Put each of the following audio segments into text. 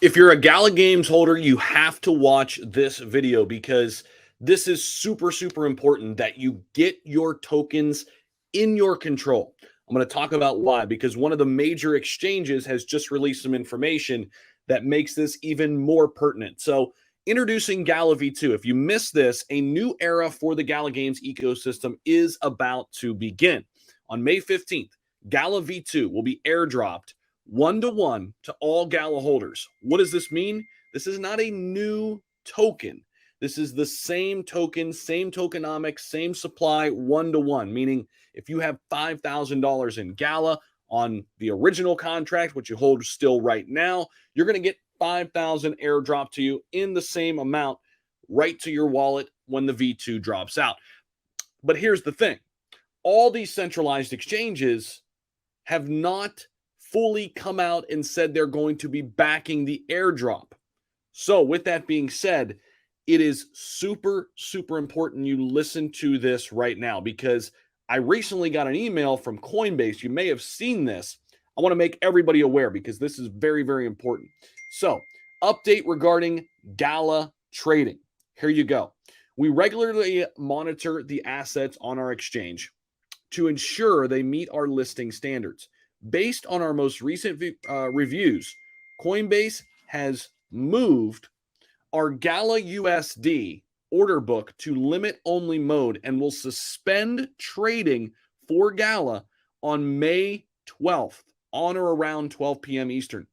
If you're a Gala Games holder, you have to watch this video because this is super, super important that you get your tokens in your control. I'm going to talk about why, because one of the major exchanges has just released some information that makes this even more pertinent. So, introducing Gala V2. If you missed this, a new era for the Gala Games ecosystem is about to begin. On May 15th, Gala V2 will be airdropped 1-to-1 to all Gala holders. What does this mean? This is not a new token. This is the same token, same tokenomics, same supply, 1-to-1, meaning if you have $5,000 in Gala on the original contract, which you hold still right now, you're going to get 5,000 airdrop to you in the same amount right to your wallet when the V2 drops out. But here's the thing. All these centralized exchanges have not fully come out and said they're going to be backing the airdrop. So with that being said, it is super, super important you listen to this right now because I recently got an email from Coinbase. You may have seen this. I want to make everybody aware because this is very, very important. So, update regarding Gala trading. Here you go. We regularly monitor the assets on our exchange to ensure they meet our listing standards. Based on our most recent reviews, Coinbase has moved our Gala USD order book to limit only mode and will suspend trading for Gala on May 12th, on or around 12 p.m. Eastern.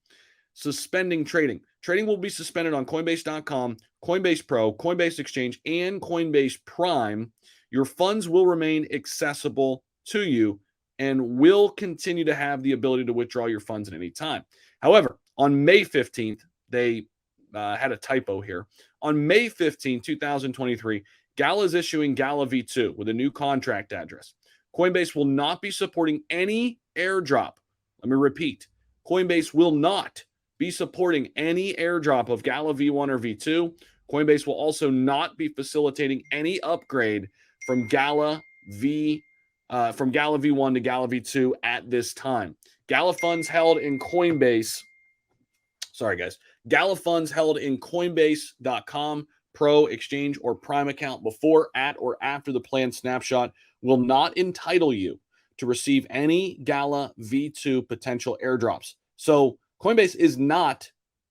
Suspending trading. Trading will be suspended on Coinbase.com, Coinbase Pro, Coinbase Exchange, and Coinbase Prime. Your funds will remain accessible to you and will continue to have the ability to withdraw your funds at any time. However, on May 15th, they had a typo here. On May 15, 2023, Gala is issuing Gala V2 with a new contract address. Coinbase will not be supporting any airdrop. Let me repeat. Coinbase will not be supporting any airdrop of Gala V1 or V2. Coinbase will also not be facilitating any upgrade from Gala V1 to Gala V2 at this time. Gala funds held in Coinbase. Sorry, guys. Gala funds held in Coinbase.com, Pro, Exchange, or Prime account before, at, or after the planned snapshot will not entitle you to receive any Gala V2 potential airdrops. So Coinbase is not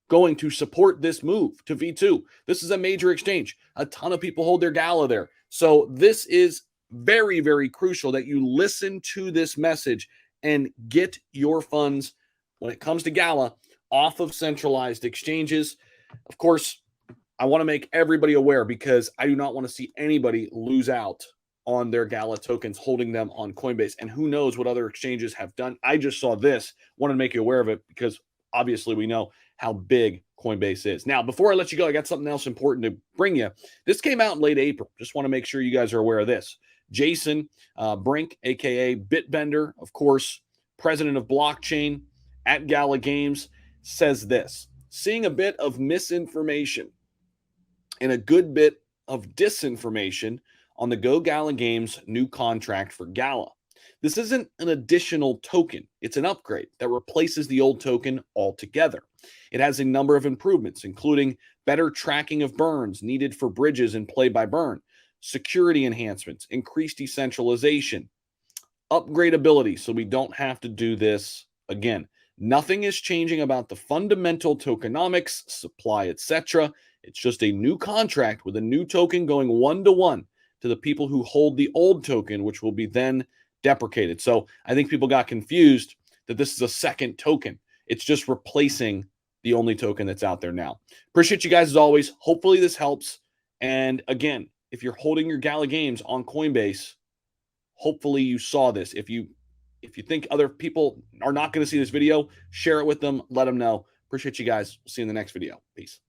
going to support this move to V2. This is a major exchange. A ton of people hold their Gala there. So this is very, very crucial that you listen to this message and get your funds, when it comes to Gala, off of centralized exchanges. Of course, I want to make everybody aware because I do not want to see anybody lose out on their Gala tokens, holding them on Coinbase. And who knows what other exchanges have done. I just saw this, wanted to make you aware of it because obviously we know how big Coinbase is. Now, before I let you go, I got something else important to bring you. This came out in late April. Just want to make sure you guys are aware of this. Jason Brink, aka Bitbender, of course, president of blockchain at Gala Games, says this: seeing a bit of misinformation and a good bit of disinformation on the Go Gala Games new contract for Gala. This isn't an additional token. It's an upgrade that replaces the old token altogether. It has a number of improvements, including better tracking of burns needed for bridges and play-by-burn, security enhancements, increased decentralization, upgradability so we don't have to do this again. Nothing is changing about the fundamental tokenomics, supply, etc. It's just a new contract with a new token going 1-to-1 to the people who hold the old token, which will be then deprecated. So I think people got confused that this is a second token. It's just replacing the only token that's out there now. Appreciate you guys as always. Hopefully this helps. And again, if you're holding your Gala Games on Coinbase, hopefully you saw this. If you think other people are not going to see this video, share it with them. Let them know. Appreciate you guys. See you in the next video. Peace.